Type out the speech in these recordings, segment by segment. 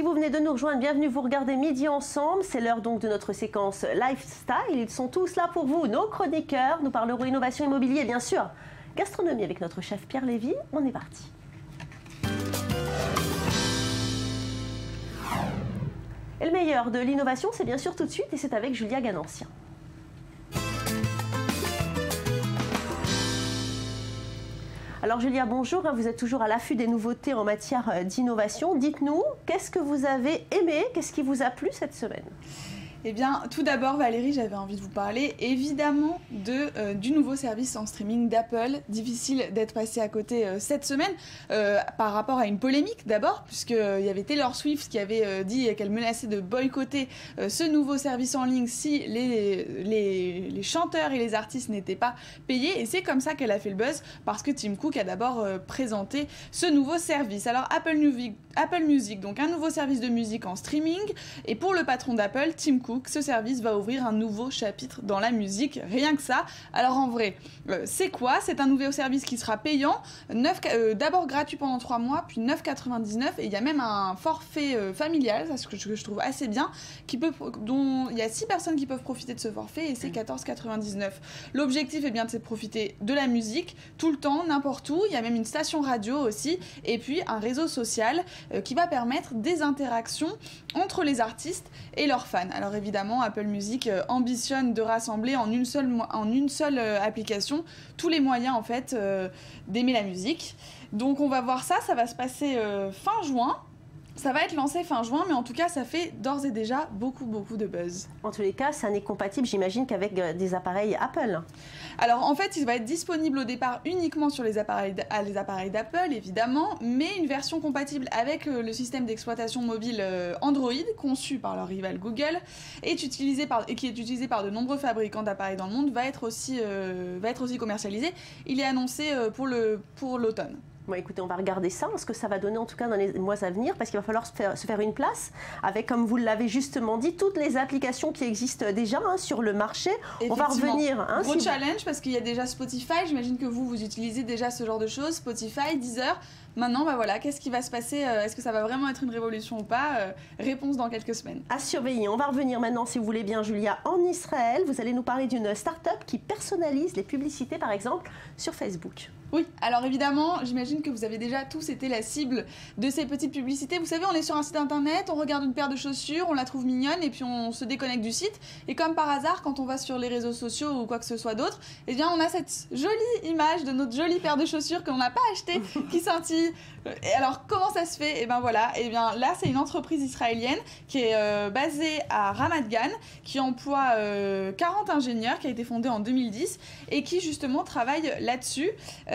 Si vous venez de nous rejoindre, bienvenue, vous regardez Midi Ensemble. C'est l'heure donc de notre séquence Lifestyle. Ils sont tous là pour vous, nos chroniqueurs. Nous parlerons innovation immobilier, bien sûr. Gastronomie avec notre chef Pierre Lévy. On est parti. Et le meilleur de l'innovation, c'est bien sûr tout de suite, et c'est avec Julia Ganancien. Alors Julia, bonjour, vous êtes toujours à l'affût des nouveautés en matière d'innovation. Dites-nous, qu'est-ce que vous avez aimé, qu'est-ce qui vous a plu cette semaine ? Eh bien, tout d'abord, Valérie, j'avais envie de vous parler évidemment du nouveau service en streaming d'Apple. Difficile d'être passé à côté cette semaine par rapport à une polémique d'abord, puisqu'il y avait Taylor Swift qui avait dit qu'elle menaçait de boycotter ce nouveau service en ligne si les chanteurs et les artistes n'étaient pas payés. Et c'est comme ça qu'elle a fait le buzz, parce que Tim Cook a d'abord présenté ce nouveau service. Alors, Apple Music, donc un nouveau service de musique en streaming. Et pour le patron d'Apple, Tim Cook, ce service va ouvrir un nouveau chapitre dans la musique, rien que ça. Alors en vrai, c'est quoi ? C'est un nouveau service qui sera payant, d'abord gratuit pendant 3 mois, puis 9,99 €, et il y a même un forfait familial, ça, ce que je trouve assez bien, dont il y a 6 personnes qui peuvent profiter de ce forfait, et c'est 14,99 €. L'objectif est bien de profiter de la musique, tout le temps, n'importe où. Il y a même une station radio aussi, et puis un réseau social qui va permettre des interactions entre les artistes et leurs fans. Alors évidemment, Apple Music ambitionne de rassembler en une seule application tous les moyens en fait d'aimer la musique. Donc on va voir ça, ça va se passer fin juin. Ça va être lancé fin juin, mais en tout cas, ça fait d'ores et déjà beaucoup de buzz. En tous les cas, ça n'est compatible, j'imagine, qu'avec des appareils Apple. Alors, en fait, il va être disponible au départ uniquement sur les appareils d'Apple, évidemment, mais une version compatible avec le système d'exploitation mobile Android, conçu par leur rival Google, et qui est utilisé par de nombreux fabricants d'appareils dans le monde, va être aussi commercialisé. Il est annoncé pour l'automne. Bon, écoutez, on va regarder ça, ce que ça va donner en tout cas dans les mois à venir, parce qu'il va falloir se faire une place avec, comme vous l'avez justement dit, toutes les applications qui existent déjà sur le marché. On va revenir. Gros challenge, parce qu'il y a déjà Spotify, j'imagine que vous utilisez déjà ce genre de choses, Spotify, Deezer. Maintenant, bah voilà, qu'est-ce qui va se passer ? Est-ce que ça va vraiment être une révolution ou pas ? Réponse dans quelques semaines. À surveiller. On va revenir maintenant, si vous voulez bien, Julia, en Israël. Vous allez nous parler d'une start-up qui personnalise les publicités, par exemple, sur Facebook. Oui, alors évidemment, j'imagine que vous avez déjà tous été la cible de ces petites publicités. Vous savez, on est sur un site internet, on regarde une paire de chaussures, on la trouve mignonne et puis on se déconnecte du site. Et comme par hasard, quand on va sur les réseaux sociaux ou quoi que ce soit d'autre, eh bien, on a cette jolie image de notre jolie paire de chaussures qu'on n'a pas achetée qui scintille. Et alors, comment ça se fait ? Et bien voilà, et bien là, c'est une entreprise israélienne qui est basée à Ramat Gan, qui emploie 40 ingénieurs, qui a été fondée en 2010 et qui justement travaille là-dessus.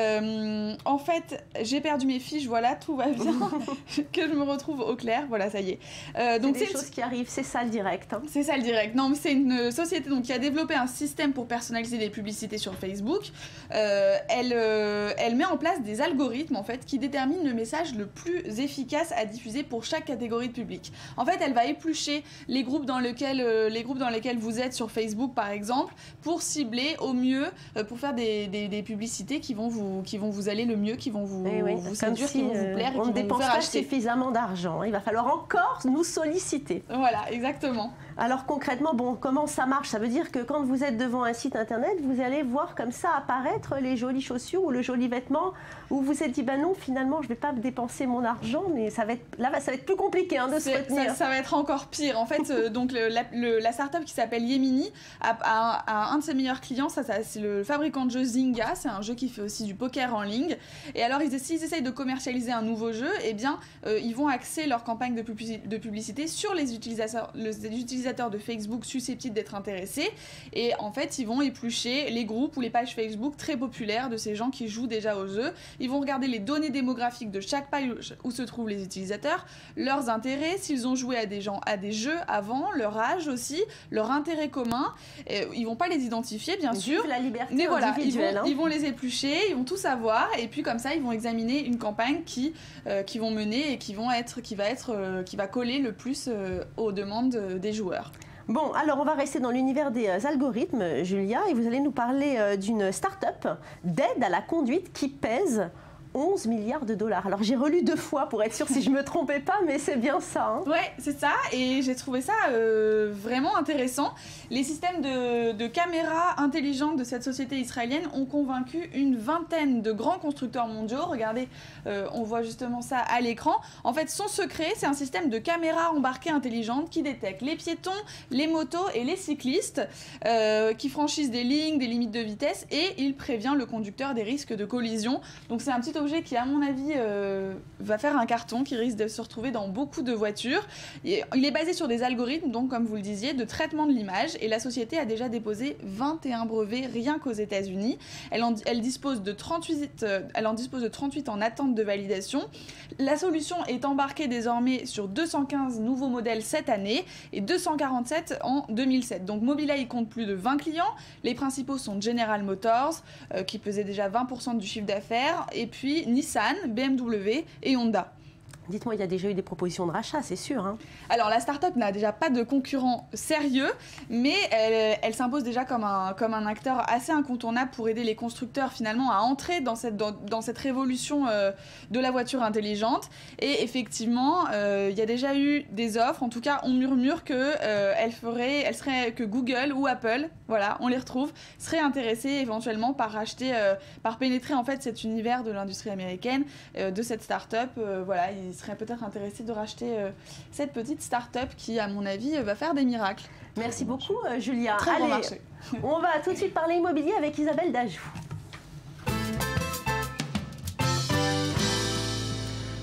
En fait, j'ai perdu mes fiches, voilà, tout va bien, que je me retrouve au clair, voilà, ça y est. Donc c'est des choses qui arrivent, c'est ça le direct. C'est ça le direct. Non, mais c'est une société donc, qui a développé un système pour personnaliser les publicités sur Facebook. Elle met en place des algorithmes en fait qui déterminent le message le plus efficace à diffuser pour chaque catégorie de public. En fait, elle va éplucher les groupes dans lesquels vous êtes sur Facebook par exemple, pour cibler au mieux, pour faire des publicités qui vont vous aller le mieux, qui vont vous séduire, qui vont vous plaire et on qui ne vont vous dépense faire pas acheter. Suffisamment d'argent. Il va falloir encore nous solliciter. Voilà, exactement. Alors concrètement, bon, comment ça marche ? Ça veut dire que quand vous êtes devant un site internet, vous allez voir comme ça apparaître les jolies chaussures ou le joli vêtement, où vous vous êtes dit, ben non, finalement, je ne vais pas dépenser mon argent, mais ça va être plus compliqué de se retenir. Ça va être encore pire. En fait, donc la start-up qui s'appelle Yemini a un de ses meilleurs clients, c'est le fabricant de jeux Zynga. C'est un jeu qui fait aussi du poker en ligne. Et alors, s'ils essayent de commercialiser un nouveau jeu, eh bien, ils vont axer leur campagne de publicité sur les utilisateurs de Facebook susceptibles d'être intéressés. Et en fait, ils vont éplucher les groupes ou les pages Facebook très populaires de ces gens qui jouent déjà aux jeux. Ils vont regarder les données démographiques de chaque page où se trouvent les utilisateurs, leurs intérêts, s'ils ont joué à des jeux avant, leur âge aussi, leur intérêt commun. Ils vont pas les identifier, bien sûr. La liberté mais voilà, individuelle. Ils vont les éplucher, ils vont tout savoir, et puis comme ça, ils vont examiner une campagne qui vont mener et qui va coller le plus aux demandes des joueurs. Bon, alors on va rester dans l'univers des algorithmes, Julia, et vous allez nous parler d'une start-up d'aide à la conduite qui pèse 11 milliards de dollars. Alors j'ai relu 2 fois pour être sûre si je ne me trompais pas, mais c'est bien ça. Hein. Ouais, c'est ça, et j'ai trouvé ça vraiment intéressant. Les systèmes de caméras intelligentes de cette société israélienne ont convaincu une vingtaine de grands constructeurs mondiaux. Regardez, on voit justement ça à l'écran. En fait, son secret, c'est un système de caméras embarquées intelligentes qui détecte les piétons, les motos et les cyclistes qui franchissent des lignes, des limites de vitesse, et il prévient le conducteur des risques de collision. Donc c'est un petit objet qui, à mon avis, va faire un carton, qui risque de se retrouver dans beaucoup de voitures. Il est basé sur des algorithmes, donc comme vous le disiez, de traitement de l'image, et la société a déjà déposé 21 brevets rien qu'aux États-Unis. Elle en dispose de 38 en attente de validation. La solution est embarquée désormais sur 215 nouveaux modèles cette année et 247 en 2007. Donc Mobileye compte plus de 20 clients. Les principaux sont General Motors, qui pesait déjà 20% du chiffre d'affaires, et puis Nissan, BMW et Honda. Dites-moi, il y a déjà eu des propositions de rachat, c'est sûr. Hein. Alors, la start-up n'a déjà pas de concurrent sérieux, mais elle s'impose déjà comme un acteur assez incontournable pour aider les constructeurs finalement à entrer dans cette révolution de la voiture intelligente. Et effectivement, il y a déjà eu des offres. En tout cas, on murmure que Google ou Apple, voilà, on les retrouve, seraient intéressés éventuellement par pénétrer en fait cet univers de l'industrie américaine, de cette start-up. Voilà, ils seraient peut-être intéressés de racheter cette petite start-up qui, à mon avis, va faire des miracles. Merci beaucoup, Julia. Très bon marché. On va tout de suite parler immobilier avec Isabelle Dajou.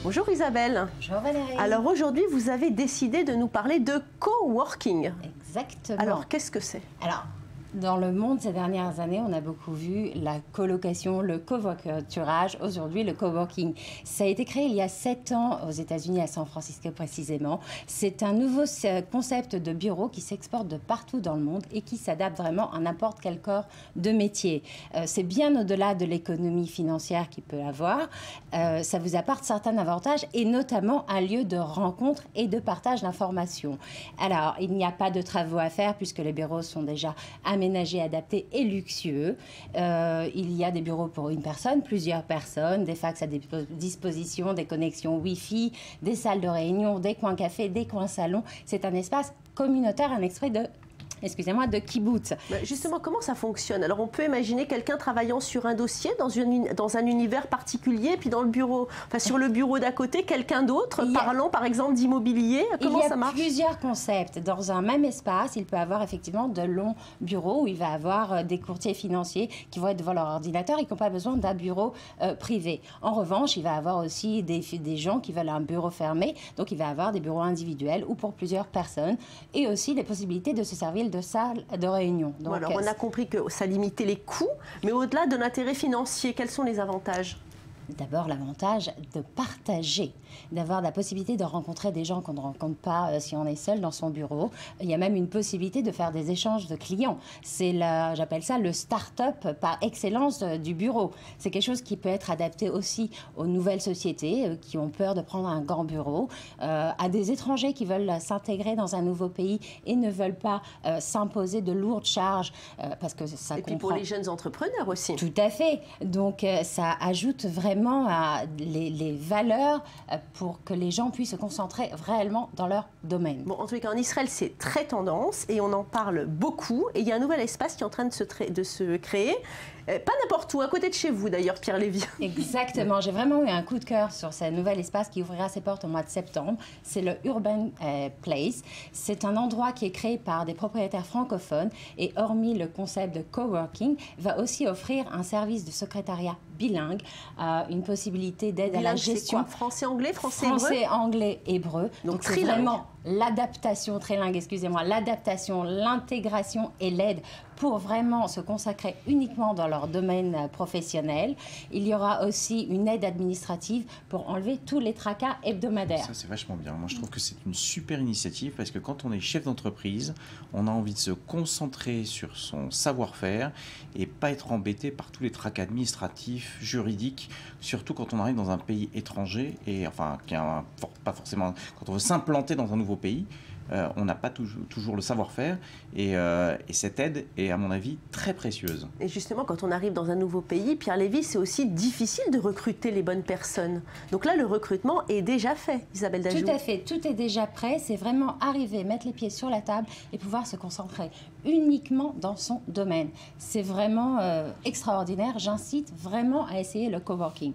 Bonjour Isabelle. Bonjour Valérie. Alors aujourd'hui, vous avez décidé de nous parler de coworking. Exactement. Alors, qu'est-ce que c'est ? Alors, dans le monde ces dernières années, on a beaucoup vu la colocation, le covoiturage, aujourd'hui le coworking. Ça a été créé il y a 7 ans aux États-Unis, à San Francisco précisément. C'est un nouveau concept de bureau qui s'exporte de partout dans le monde et qui s'adapte vraiment à n'importe quel corps de métier. C'est bien au-delà de l'économie financière qu'il peut avoir. Ça vous apporte certains avantages et notamment un lieu de rencontre et de partage d'informations. Alors, il n'y a pas de travaux à faire puisque les bureaux sont déjà aménagés, adaptés et luxueux. Il y a des bureaux pour une personne, plusieurs personnes, des fax à disposition, des connexions Wi-Fi, des salles de réunion, des coins café, des coins salons. C'est un espace communautaire, un extrait de kibbutz. Justement, comment ça fonctionne? Alors, on peut imaginer quelqu'un travaillant sur un dossier dans un univers particulier, puis dans le bureau, sur le bureau d'à côté, quelqu'un d'autre parlant, par exemple, d'immobilier. Comment ça marche? Il y a plusieurs concepts. Dans un même espace, il peut avoir effectivement de longs bureaux où il va avoir des courtiers financiers qui vont être devant leur ordinateur et qui n'ont pas besoin d'un bureau privé. En revanche, il va avoir aussi des gens qui veulent un bureau fermé, donc il va avoir des bureaux individuels ou pour plusieurs personnes, et aussi des possibilités de se servir de salles de réunion. Donc, alors, on a compris que ça limitait les coûts, mais au-delà de l'intérêt financier, quels sont les avantages? D'abord, l'avantage de partager, d'avoir la possibilité de rencontrer des gens qu'on ne rencontre pas si on est seul dans son bureau. Il y a même une possibilité de faire des échanges de clients. J'appelle ça le start-up par excellence du bureau. C'est quelque chose qui peut être adapté aussi aux nouvelles sociétés qui ont peur de prendre un grand bureau, à des étrangers qui veulent s'intégrer dans un nouveau pays et ne veulent pas s'imposer de lourdes charges parce que ça comprend... Et puis pour les jeunes entrepreneurs aussi. Tout à fait. Donc ça ajoute vraiment à les valeurs pour que les gens puissent se concentrer réellement dans leur domaine. Bon, en tout cas, en Israël, c'est très tendance et on en parle beaucoup. Et il y a un nouvel espace qui est en train de se créer. Pas n'importe où, à côté de chez vous d'ailleurs, Pierre Lévy. Exactement, j'ai vraiment eu un coup de cœur sur ce nouvel espace qui ouvrira ses portes au mois de septembre. C'est le Urban Place. C'est un endroit qui est créé par des propriétaires francophones et hormis le concept de coworking, va aussi offrir un service de secrétariat bilingue, une possibilité d'aide à la gestion. Français-anglais, français-anglais, hébreu. Donc c'est vraiment l'adaptation, trilingue, excusez-moi, l'adaptation, l'intégration et l'aide pour vraiment se consacrer uniquement dans leur domaine professionnel. Il y aura aussi une aide administrative pour enlever tous les tracas hebdomadaires. Ça, c'est vachement bien. Moi, je trouve que c'est une super initiative parce que quand on est chef d'entreprise, on a envie de se concentrer sur son savoir-faire et pas être embêté par tous les tracas administratifs, juridiques, surtout quand on arrive dans un pays étranger et enfin, pas forcément, quand on veut s'implanter dans un nouveau pays. on n'a pas toujours le savoir-faire et cette aide est à mon avis très précieuse. Et justement, quand on arrive dans un nouveau pays, Pierre Lévy, c'est aussi difficile de recruter les bonnes personnes. Donc là, le recrutement est déjà fait, Isabelle Dajou. Tout à fait, tout est déjà prêt. C'est vraiment arriver, mettre les pieds sur la table et pouvoir se concentrer uniquement dans son domaine. C'est vraiment extraordinaire. J'incite vraiment à essayer le coworking.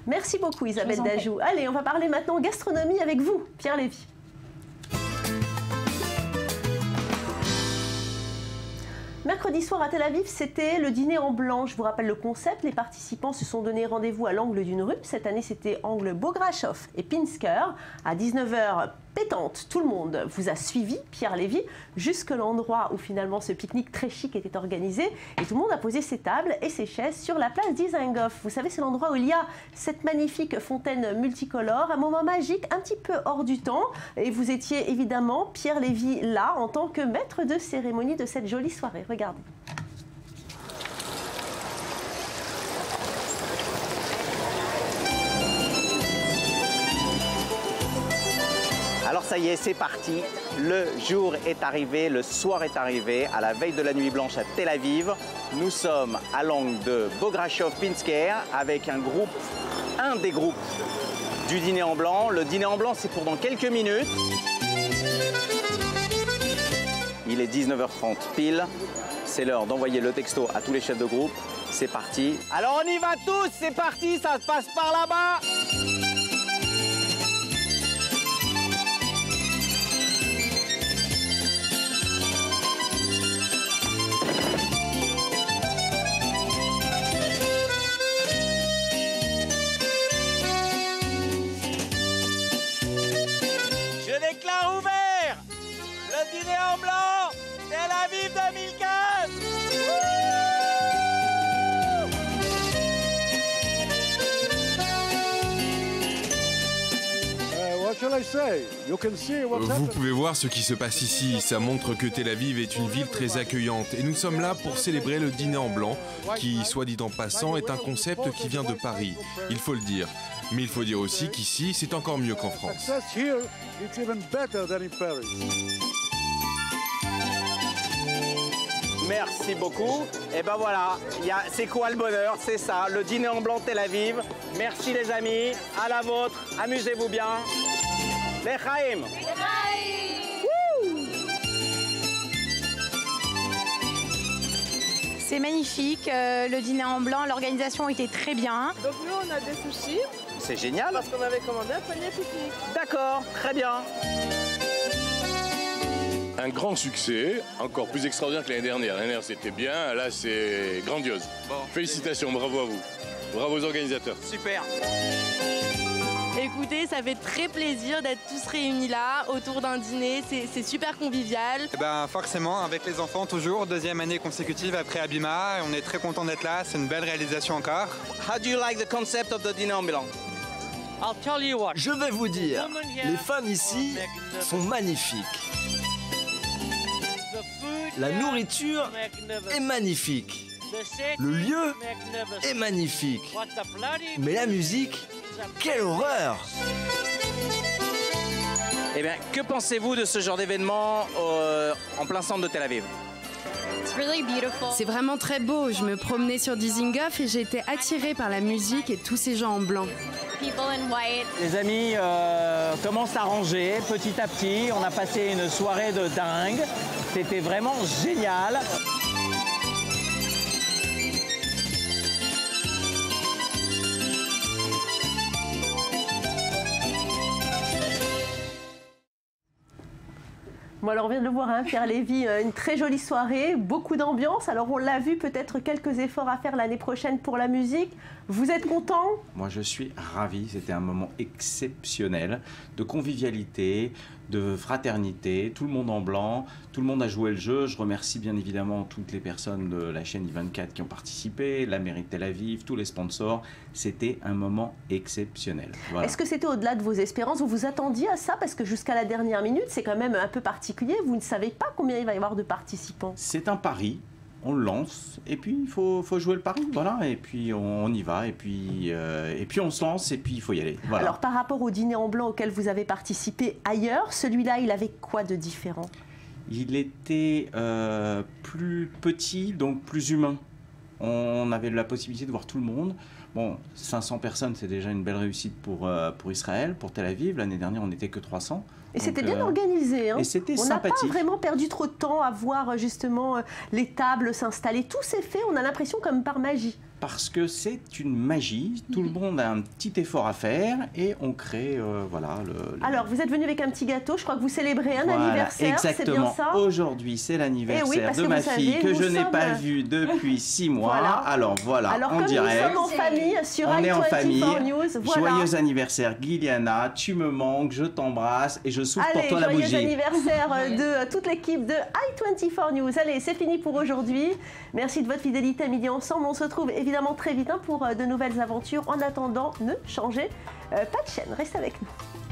Merci beaucoup Isabelle Dajou. Allez, on va parler maintenant gastronomie avec vous, Pierre Lévy. Mercredi soir à Tel Aviv, c'était le dîner en blanc. Je vous rappelle le concept. Les participants se sont donné rendez-vous à l'angle d'une rue. Cette année, c'était angle Bograchov et Pinsker. À 19h pétante, tout le monde vous a suivi, Pierre Lévy, jusque l'endroit où finalement ce pique-nique très chic était organisé. Et tout le monde a posé ses tables et ses chaises sur la place d'Isengoff. Vous savez, c'est l'endroit où il y a cette magnifique fontaine multicolore. Un moment magique, un petit peu hors du temps. Et vous étiez évidemment, Pierre Lévy, là, en tant que maître de cérémonie de cette jolie soirée. Regardez. Alors ça y est, c'est parti. Le jour est arrivé, le soir est arrivé, à la veille de la nuit blanche à Tel Aviv. Nous sommes à l'angle de Bograchov-Pinsker avec un des groupes du dîner en blanc. Le dîner en blanc, c'est pour dans quelques minutes. Il est 19h30 pile. C'est l'heure d'envoyer le texto à tous les chefs de groupe. C'est parti. Alors on y va tous, c'est parti, ça se passe par là-bas. Je déclare ouvert le dîner en blanc Tel Aviv 2015. Vous pouvez voir ce qui se passe ici. Ça montre que Tel Aviv est une ville très accueillante. Et nous sommes là pour célébrer le dîner en blanc, qui, soit dit en passant, est un concept qui vient de Paris. Il faut le dire. Mais il faut dire aussi qu'ici, c'est encore mieux qu'en France. Merci beaucoup. Et ben voilà, c'est quoi le bonheur? C'est ça, le dîner en blanc Tel Aviv. Merci les amis, à la vôtre, amusez-vous bien. L'Echaim. C'est magnifique, le dîner en blanc, l'organisation était très bien. Donc nous on a des sushis. C'est génial. Parce qu'on avait commandé un panier pique-nique. D'accord, très bien. Un grand succès, encore plus extraordinaire que l'année dernière. L'année dernière c'était bien, là c'est grandiose. Bon. Félicitations, bravo à vous. Bravo aux organisateurs. Super. Écoutez, ça fait très plaisir d'être tous réunis là, autour d'un dîner, c'est super convivial. Et ben forcément, avec les enfants toujours, deuxième année consécutive après Abima, on est très content d'être là, c'est une belle réalisation encore. How do you like the concept of the dîner en blanc? Je vais vous dire, les femmes ici sont magnifiques. La nourriture est magnifique. Le lieu est magnifique. Mais la musique, quelle horreur! Eh bien, que pensez-vous de ce genre d'événement en plein centre de Tel Aviv? C'est vraiment très beau. Je me promenais sur Dizengoff et j'ai été attirée par la musique et tous ces gens en blanc. Les amis commencent à ranger petit à petit. On a passé une soirée de dingue. C'était vraiment génial. Bon, alors on vient de le voir, hein, Pierre Lévy, une très jolie soirée, beaucoup d'ambiance. Alors on l'a vu, peut-être quelques efforts à faire l'année prochaine pour la musique. Vous êtes content? Moi je suis ravi, c'était un moment exceptionnel de convivialité, de fraternité, tout le monde en blanc, tout le monde a joué le jeu. Je remercie bien évidemment toutes les personnes de la chaîne I24 qui ont participé, la mairie de Tel Aviv, tous les sponsors. C'était un moment exceptionnel. Voilà. Est-ce que c'était au-delà de vos espérances? Vous vous attendiez à ça? Parce que jusqu'à la dernière minute, c'est quand même un peu particulier. Vous ne savez pas combien il va y avoir de participants. C'est un pari. on le lance, et puis il faut jouer le pari, voilà, et puis on y va, et puis on se lance, et puis il faut y aller. Voilà. Alors par rapport au dîner en blanc auquel vous avez participé ailleurs, celui-là, il avait quoi de différent? Il était plus petit, donc plus humain. On avait la possibilité de voir tout le monde. Bon, 500 personnes, c'est déjà une belle réussite pour Israël, pour Tel Aviv. L'année dernière, on n'était que 300. Et c'était bien organisé. Hein. Et c'était sympathique. On n'a pas vraiment perdu trop de temps à voir justement les tables s'installer. Tout s'est fait, on a l'impression comme par magie. Parce que c'est une magie, tout le monde a un petit effort à faire et on crée, voilà. Alors, vous êtes venu avec un petit gâteau, je crois que vous célébrez un anniversaire, c'est bien ça? Aujourd'hui, c'est l'anniversaire de ma fille que je n'ai pas vue depuis 6 mois. Voilà. Alors voilà, en direct. Nous sommes en famille sur on est en famille. News. Voilà. Joyeux anniversaire Giliana, tu me manques, je t'embrasse et je souffle pour toi la bougie. Joyeux anniversaire de toute l'équipe de i24 News. Allez, c'est fini pour aujourd'hui. Merci de votre fidélité à Midi Ensemble. On se retrouve évidemment très vite pour de nouvelles aventures. En attendant, ne changez pas de chaîne. Restez avec nous.